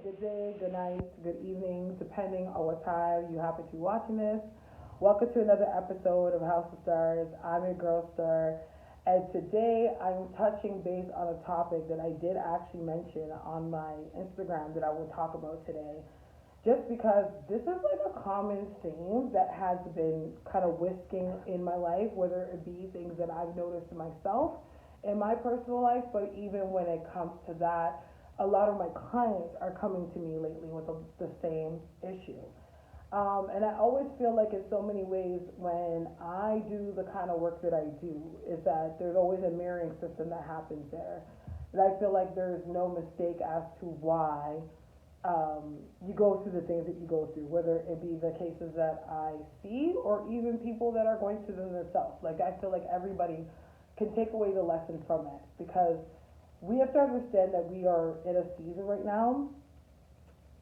good day, good night, good evening, depending on what time you happen to be watching this. Welcome to another episode of House of Stars. I'm your girl Starre, and today I'm touching base on a topic that I did actually mention on my Instagram that I will talk about today. Just because this is like a common theme that has been kind of whisking in my life, whether it be things that I've noticed in myself in my personal life, but even when it comes to that, a lot of my clients are coming to me lately with the same issue. And I always feel like in so many ways when I do the kind of work that I do is that there's always a mirroring system that happens there. And I feel like there's no mistake as to why you go through the things that you go through, whether it be the cases that I see or even people that are going through them themselves. Like I feel like everybody can take away the lesson from it because we have to understand that we are in a season right now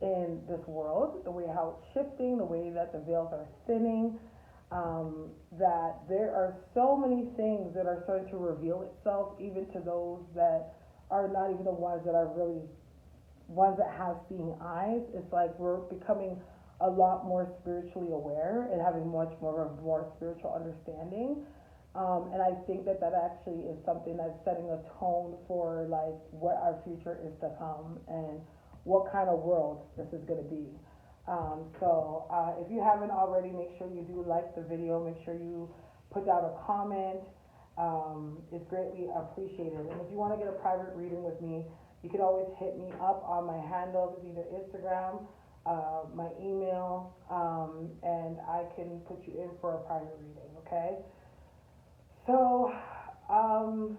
in this world, the way how it's shifting, the way that the veils are thinning, that there are so many things that are starting to reveal itself, even to those that are not even the ones that are really ones that have seeing eyes. It's like we're becoming a lot more spiritually aware and having much more spiritual understanding. And I think that that actually is something that's setting a tone for like what our future is to come and what kind of world this is going to be. If you haven't already, make sure you do like the video. Make sure you put down a comment. It's greatly appreciated. And if you want to get a private reading with me, you can always hit me up on my handles, either Instagram, my email, and I can put you in for a private reading, okay? So, oh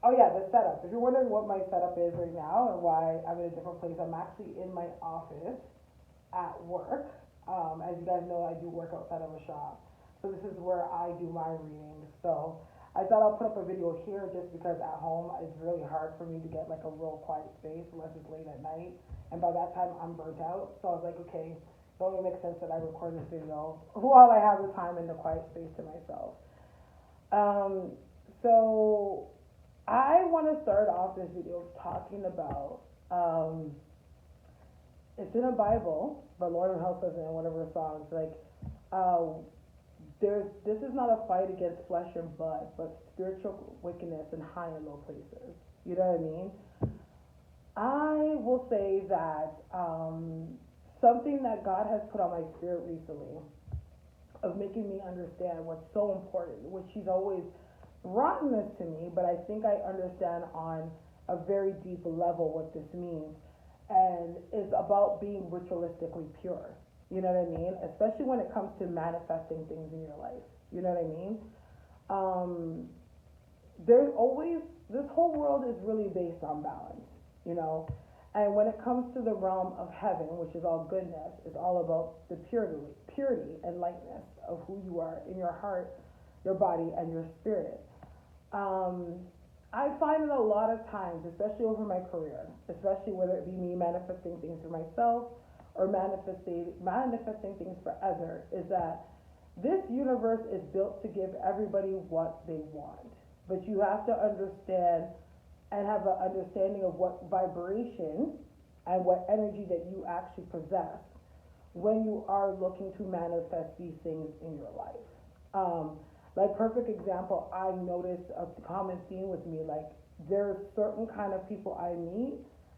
yeah, the setup. If you're wondering what my setup is right now and why I'm in a different place, I'm actually in my office at work. As you guys know, I do work outside of a shop. So this is where I do my readings. So I thought I'll put up a video here just because at home it's really hard for me to get like a real quiet space unless it's late at night. And by that time I'm burnt out. So I was like, okay, it only makes sense that I record this video while I have the time and the quiet space to myself. So I want to start off this video talking about, it's in the Bible, but Lord help us in one of her songs, like, this is not a fight against flesh and blood, but spiritual wickedness in high and low places. You know what I mean? I will say that, something that God has put on my spirit recently of making me understand what's so important, which he's always brought this to me, but I think I understand on a very deep level what this means. And it's about being ritualistically pure. You know what I mean? Especially when it comes to manifesting things in your life. You know what I mean? There's always, this whole world is really based on balance, you know? And when it comes to the realm of heaven, which is all goodness, it's all about the purity and lightness of who you are in your heart, your body, and your spirit. I find it a lot of times, especially over my career, especially whether it be me manifesting things for myself or manifesting things for others, is that this universe is built to give everybody what they want. But you have to understand and have an understanding of what vibration and what energy that you actually possess when you are looking to manifest these things in your life. Like perfect example, I noticed a common theme with me, like there's certain kind of people I meet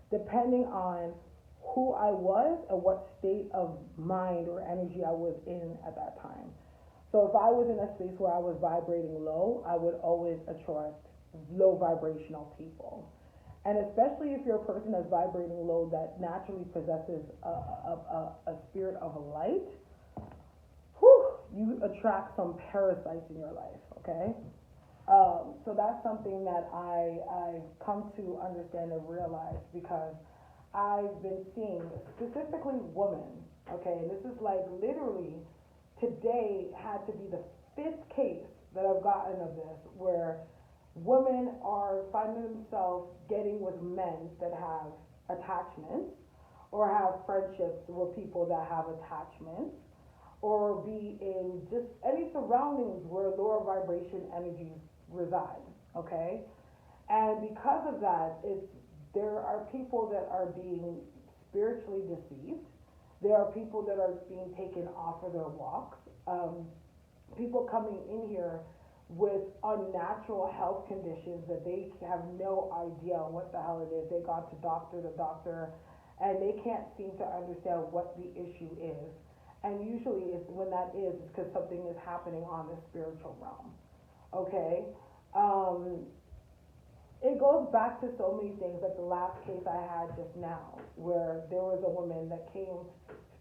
depending on who I was and what state of mind or energy I was in at that time. So if I was in a space where I was vibrating low, I would always attract low vibrational people. And especially if you're a person that's vibrating low that naturally possesses a spirit of light, you attract some parasites in your life, okay? So that's something that I've come to understand and realize because I've been seeing specifically women, okay? And this is like literally today had to be the 5th case that I've gotten of this where women are finding themselves getting with men that have attachments or have friendships with people that have attachments or be in just any surroundings where lower vibration energies reside, okay? And because of that, there are people that are being spiritually deceived. There are people that are being taken off of their walks. People coming in here with unnatural health conditions that they have no idea what the hell it is. They got to doctor to doctor, and they can't seem to understand what the issue is. And usually, it's when that is, it's because something is happening on the spiritual realm. Okay. It goes back to so many things, like the last case I had just now, where there was a woman that came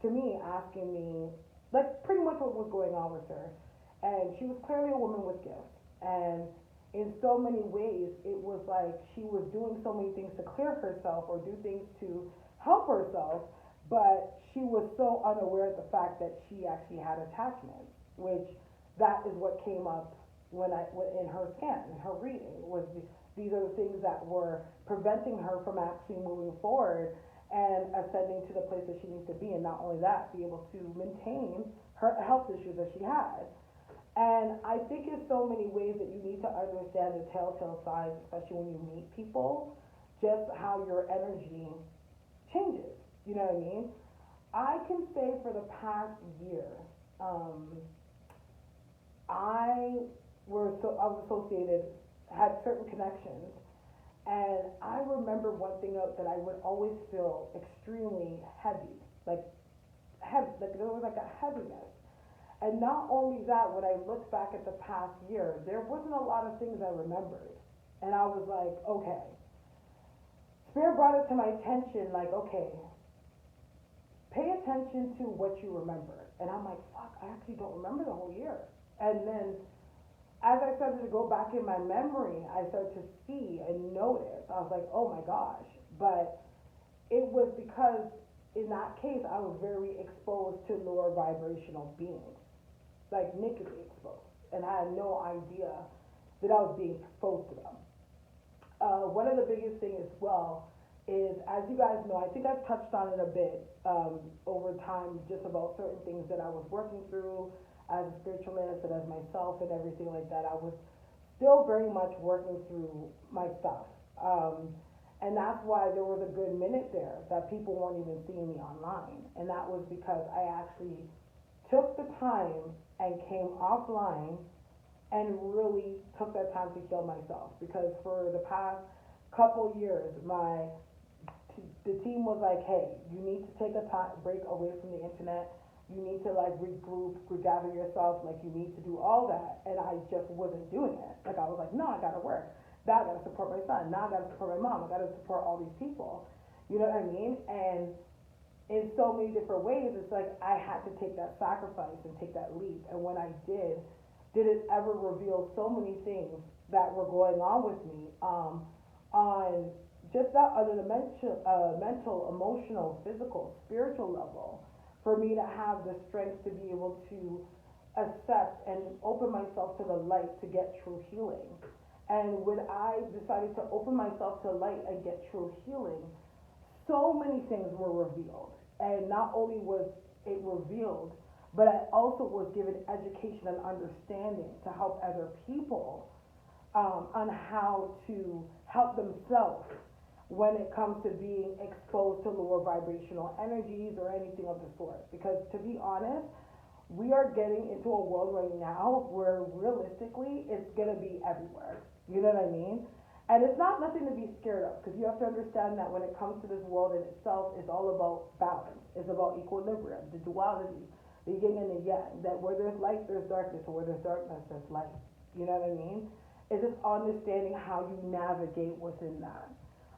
to me asking me, like, pretty much what was going on with her. And she was clearly a woman with gifts. And in so many ways, it was like she was doing so many things to clear herself or do things to help herself, but she was so unaware of the fact that she actually had attachments, which that is what came up in her scan, in her reading, was these are the things that were preventing her from actually moving forward and ascending to the place that she needs to be, and not only that, be able to maintain her health issues that she had. And I think in so many ways that you need to understand the telltale signs, especially when you meet people, just how your energy changes. You know what I mean? I can say for the past year, I was associated, had certain connections, and I remember one thing that I would always feel extremely heavy, like there was like a heaviness. And not only that, when I look back at the past year, there wasn't a lot of things I remembered. And I was like, okay. Spirit brought it to my attention, like, okay, pay attention to what you remember. And I'm like, fuck, I actually don't remember the whole year. And then as I started to go back in my memory, I started to see and notice. I was like, oh my gosh. But it was because in that case, I was very exposed to lower vibrational beings, like nakedly exposed, and I had no idea that I was being exposed to them. One of the biggest things as well is, as you guys know, I think I've touched on it a bit over time, just about certain things that I was working through as a spiritualist and as myself and everything like that. I was still very much working through my stuff. And that's why there was a good minute there that people weren't even seeing me online. And that was because I actually took the time and came offline and really took that time to heal myself. Because for the past couple years, the team was like, hey, you need to take a break away from the internet. You need to like regroup, regather yourself, like you need to do all that. And I just wasn't doing it. Like I was like, no, I gotta work. Now I gotta support my son. Now I gotta support my mom. I gotta support all these people. You know what I mean? And in so many different ways, it's like I had to take that sacrifice and take that leap. And when I did it ever reveal so many things that were going on with me on just that other mental, emotional, physical, spiritual level, for me to have the strength to be able to accept and open myself to the light to get true healing. And when I decided to open myself to light and get true healing, so many things were revealed. And not only was it revealed, but I also was given education and understanding to help other people on how to help themselves when it comes to being exposed to lower vibrational energies or anything of the sort. Because to be honest, we are getting into a world right now where realistically it's going to be everywhere. You know what I mean? And it's not nothing to be scared of, because you have to understand that when it comes to this world in itself, it's all about balance. It's about equilibrium, the duality, the yin and the yang, that where there's light, there's darkness, and where there's darkness, there's light. You know what I mean? It's just understanding how you navigate within that.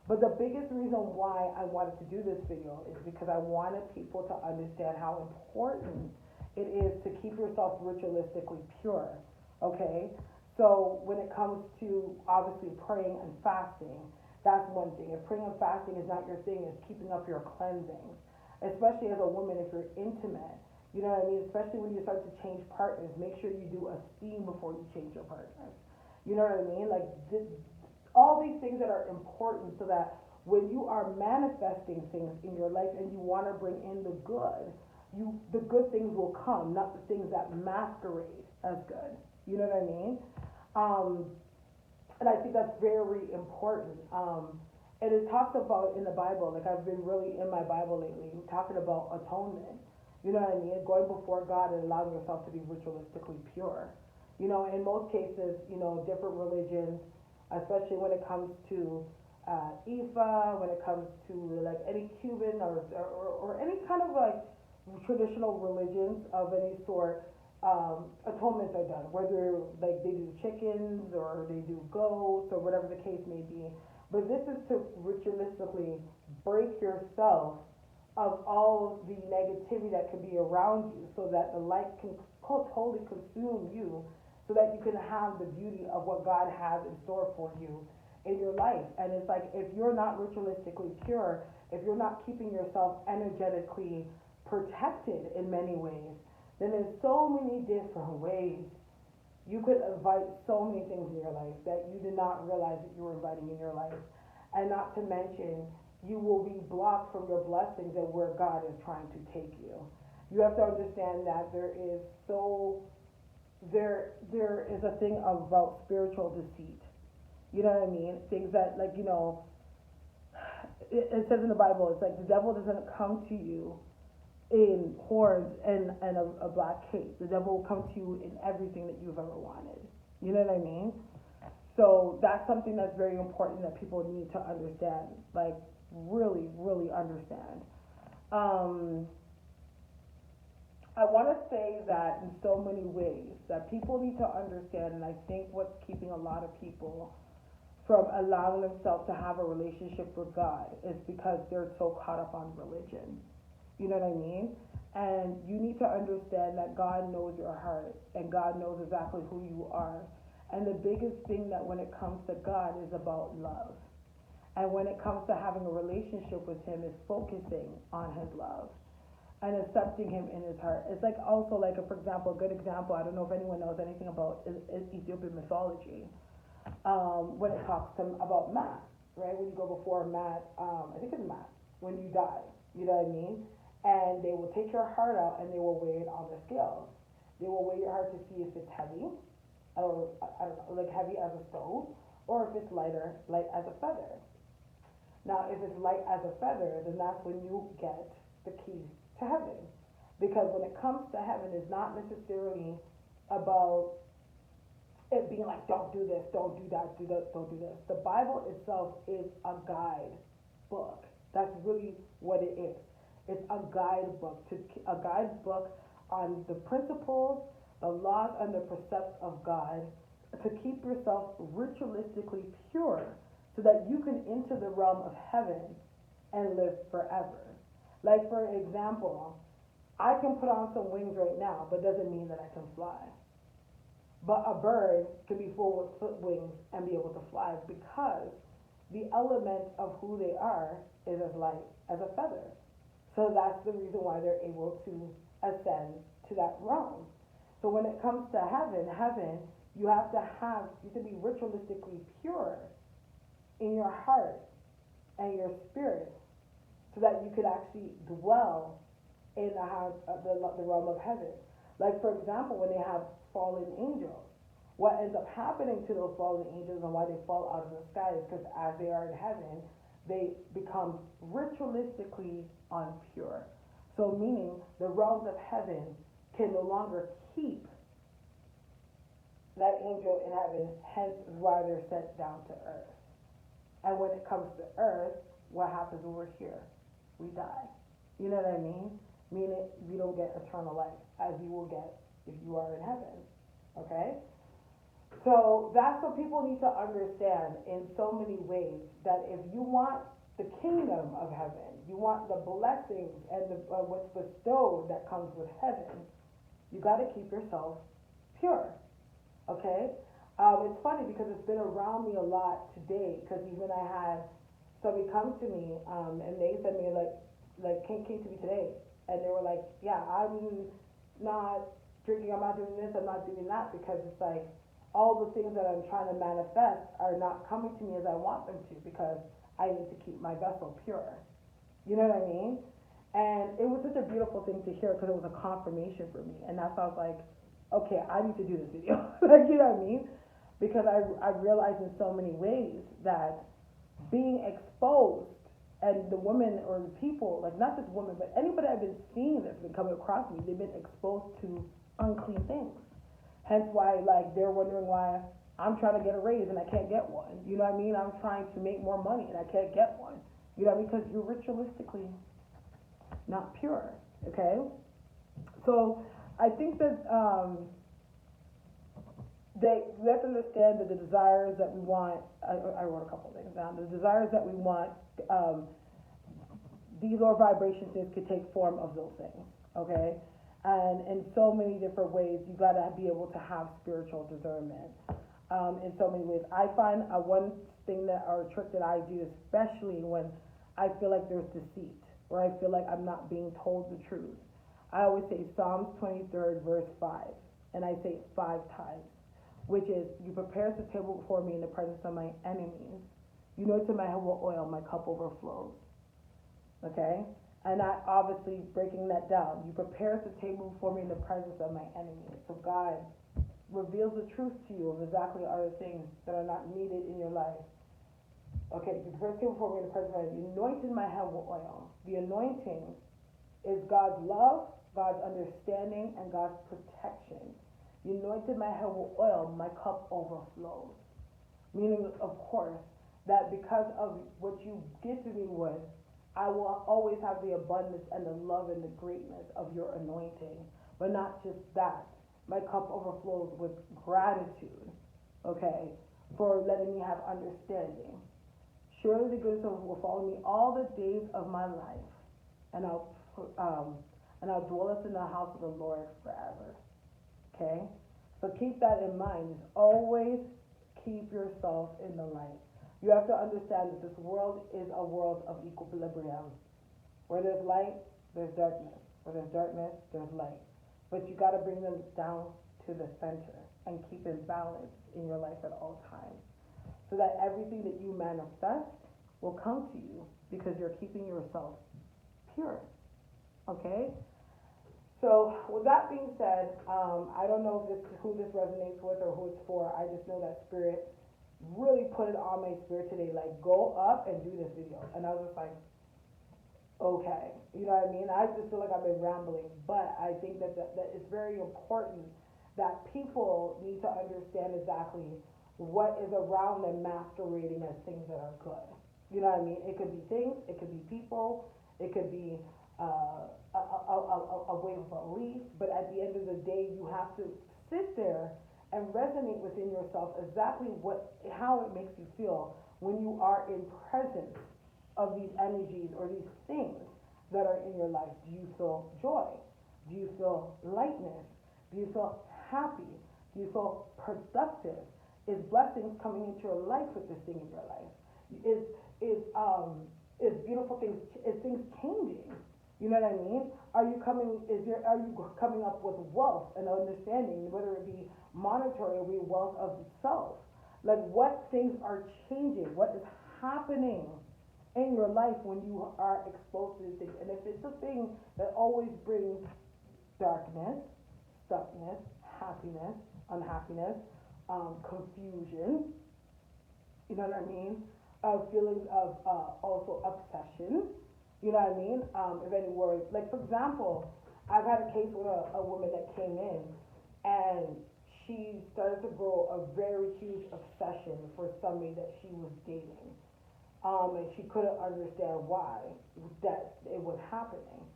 But the biggest reason why I wanted to do this video is because I wanted people to understand how important it is to keep yourself ritualistically pure, okay? So when it comes to obviously praying and fasting, that's one thing. If praying and fasting is not your thing, it's keeping up your cleansing. Especially as a woman, if you're intimate, you know what I mean? Especially when you start to change partners, make sure you do a steam before you change your partners. You know what I mean? Like all these things that are important, so that when you are manifesting things in your life and you want to bring in the good things will come, not the things that masquerade as good. You know what I mean? And I think that's very important. And it talks about in the Bible, like I've been really in my Bible lately, talking about atonement. You know what I mean? Going before God and allowing yourself to be ritualistically pure. You know, in most cases, you know, different religions, especially when it comes to Ifa, when it comes to like any Cuban or any kind of like traditional religions of any sort, atonements are done. Whether like they do chickens or they do goats or whatever the case may be. But this is to ritualistically break yourself of all the negativity that can be around you so that the light can totally consume you so that you can have the beauty of what God has in store for you in your life. And it's like if you're not ritualistically pure, if you're not keeping yourself energetically protected in many ways, then there's so many different ways you could invite so many things in your life that you did not realize that you were inviting in your life. And not to mention, you will be blocked from your blessings and where God is trying to take you. You have to understand that there is a thing about spiritual deceit. You know what I mean? Things that, like, you know, it says in the Bible, it's like the devil doesn't come to you in horns and a black cape. The devil will come to you in everything that you've ever wanted. You know what I mean? So that's something that's very important that people need to understand. Like, really, really understand. I want to say that in so many ways that people need to understand, and I think what's keeping a lot of people from allowing themselves to have a relationship with God is because they're so caught up on religion. You know what I mean? And you need to understand that God knows your heart and God knows exactly who you are. And the biggest thing that when it comes to God is about love. And when it comes to having a relationship with Him is focusing on His love and accepting Him in His heart. It's like also like, for example, a good example, I don't know if anyone knows anything about Ethiopian mythology. When it talks about Maat, right? When you go before Maat, I think it's Maat, when you die, you know what I mean? And they will take your heart out and they will weigh it on the scales. They will weigh your heart to see if it's heavy, or I don't know, like heavy as a stone, or if it's light as a feather. Now, if it's light as a feather, then that's when you get the keys to heaven. Because when it comes to heaven, it's not necessarily about it being like, don't do this, don't do that, do that, don't do this. The Bible itself is a guide book. That's really what it is. It's a guidebook, on the principles, the laws, and the precepts of God to keep yourself ritualistically pure so that you can enter the realm of heaven and live forever. Like, for example, I can put on some wings right now, but doesn't mean that I can fly. But a bird can be full with wings and be able to fly because the element of who they are is as light as a feather. So that's the reason why they're able to ascend to that realm. So when it comes to heaven, you have to be ritualistically pure in your heart and your spirit so that you could actually dwell in the realm of heaven. Like, for example, when they have fallen angels, what ends up happening to those fallen angels and why they fall out of the sky is because as they are in heaven, they become ritualistically unpure. So meaning the realms of heaven can no longer keep that angel in heaven, hence why they're sent down to earth. And when it comes to earth, what happens when we're here? We die. You know what I mean? Meaning we don't get eternal life as you will get if you are in heaven. Okay? So that's what people need to understand in so many ways, that if you want the kingdom of heaven, you want the blessings and what's bestowed that comes with heaven, you got to keep yourself pure. Okay? It's funny because it's been around me a lot today, because even I had somebody come to me and they said me came to me today, and they were like, yeah, I'm not drinking, I'm not doing this, I'm not doing that, because it's like all the things that I'm trying to manifest are not coming to me as I want them to, because I need to keep my vessel pure. You know what I mean? And it was such a beautiful thing to hear because it was a confirmation for me. And that's why I was like, okay, I need to do this video. Like, you know what I mean? Because I realized in so many ways that being exposed, and the women or the people, like not just women, but anybody I've been seeing that's been coming across me, they've been exposed to unclean things. Hence why, like, they're wondering why I'm trying to get a raise and I can't get one. You know what I mean? I'm trying to make more money and I can't get one. You know what I mean? Because you're ritualistically not pure, okay? So I think that we have to understand that the desires that we want, I wrote a couple of things down, the desires that we want, these lower vibration things could take form of those things, okay? And in so many different ways, you gotta be able to have spiritual discernment. In so many ways. I find one thing that, or a trick that I do, especially when I feel like there's deceit, or I feel like I'm not being told the truth. I always say Psalms 23rd, verse 5, and I say it 5 times, which is, you prepare the table before me in the presence of my enemies. You anoint my head with oil, my cup overflows. Okay? And I obviously breaking that down. You prepare the table before me in the presence of my enemies. So God reveals the truth to you of exactly other things that are not needed in your life. Okay, you prepare the table before me in the presence of my enemies. You anointed my head with oil. The anointing is God's love, God's understanding, and God's protection. You anointed my head with oil, my cup overflows. Meaning, of course, that because of what you gifted me with, I will always have the abundance and the love and the greatness of your anointing. But not just that. My cup overflows with gratitude, okay, for letting me have understanding. Surely the goodness of God will follow me all the days of my life, and I'll dwell in the house of the Lord forever. Okay? So keep that in mind. Just always keep yourself in the light. You have to understand that this world is a world of equilibrium. Where there's light, there's darkness. Where there's darkness, there's light. But you got to bring them down to the center and keep in balance in your life at all times, so that everything that you manifest will come to you because you're keeping yourself pure. Okay? So with that being said, I don't know who this resonates with or who it's for. I just know that Spirit really put it on my spirit today, like, go up and do this video. And I was just like, okay, you know what I mean? I just feel like I've been rambling, but I think that it's very important that people need to understand exactly what is around them masquerading as things that are good. You know what I mean? It could be things, it could be people, it could be a way of belief, but at the end of the day, you have to sit there and resonate within yourself exactly how it makes you feel when you are in presence of these energies or these things that are in your life. Do you feel joy? Do you feel lightness? Do you feel happy? Do you feel productive? Is blessings coming into your life with this thing in your life? Is beautiful things? Is things changing? You know what I mean? Are you coming up with wealth and understanding, whether it be monetary or be wealth of self? Like, what things are changing? What is happening in your life when you are exposed to these things? And if it's a thing that always brings darkness, stuckness, happiness, unhappiness, confusion, you know what I mean? Feelings of also obsession. You know what I mean? If any words, like, for example, I've had a case with a woman that came in, and she started to grow a very huge obsession for somebody that she was dating, and she couldn't understand why that it was happening.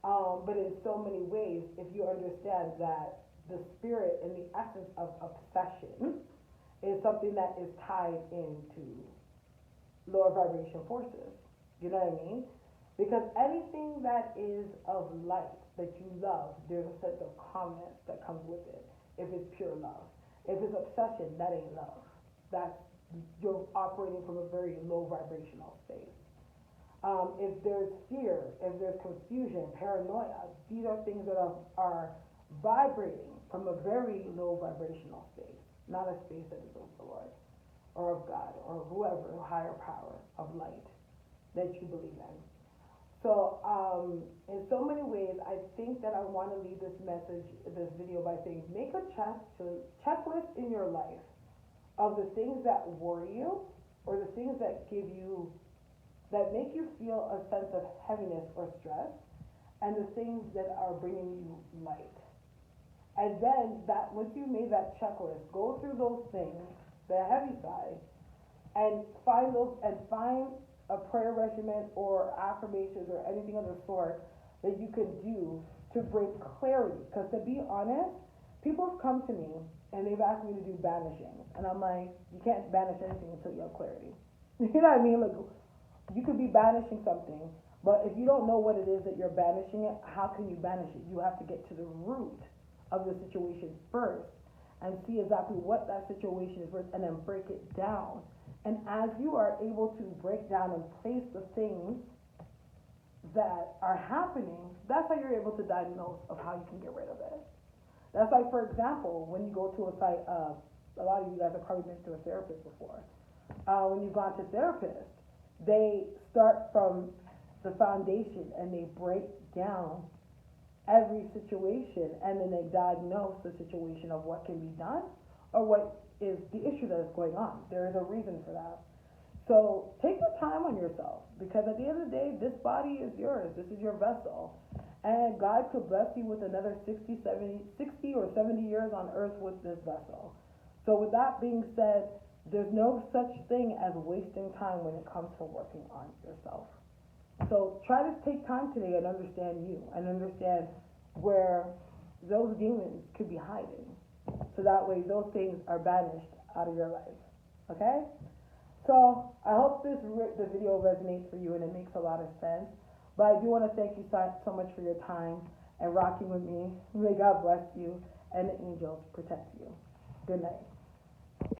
But in so many ways, if you understand that the spirit and the essence of obsession is something that is tied into lower vibration forces. You know what I mean? Because anything that is of light that you love, there's a sense of calmness that comes with it. If it's pure love. If it's obsession, that ain't love. You're operating from a very low vibrational state. If there's fear, if there's confusion, paranoia, these are things that are vibrating from a very low vibrational state, not a space that is of the Lord or of God or whoever, higher power of light that you believe in. So, in so many ways, I think that I want to leave this video by saying, make a checklist in your life of the things that worry you, or the things that give you, that make you feel a sense of heaviness or stress, and the things that are bringing you light. And then that once you made that checklist, go through those things, the heavy side, and find a prayer regimen or affirmations or anything of the sort that you can do to bring clarity. Because to be honest, people have come to me and they've asked me to do banishing, and I'm like, you can't banish anything until you have clarity. You know what I mean? Like, you could be banishing something, but if you don't know what it is that you're banishing it, how can you banish it? You have to get to the root of the situation first and see exactly what that situation is first, and then break it down. And as you are able to break down and place the things that are happening, that's how you're able to diagnose of how you can get rid of it. That's like, for example, when you go to a site, a lot of you guys have probably been to a therapist before. When you've gone to therapists, they start from the foundation and they break down every situation, and then they diagnose the situation of what can be done or what is the issue that is going on. There is a reason for that. So take the time on yourself, because at the end of the day, this body is yours. This is your vessel. And God could bless you with another 60 or 70 years on earth with this vessel. So with that being said, there's no such thing as wasting time when it comes to working on yourself. So try to take time today and understand you, and understand where those demons could be hiding. So that way those things are banished out of your life. Okay? So I hope the video resonates for you and it makes a lot of sense. But I do want to thank you so much for your time and rocking with me. May God bless you and the angels protect you. Good night.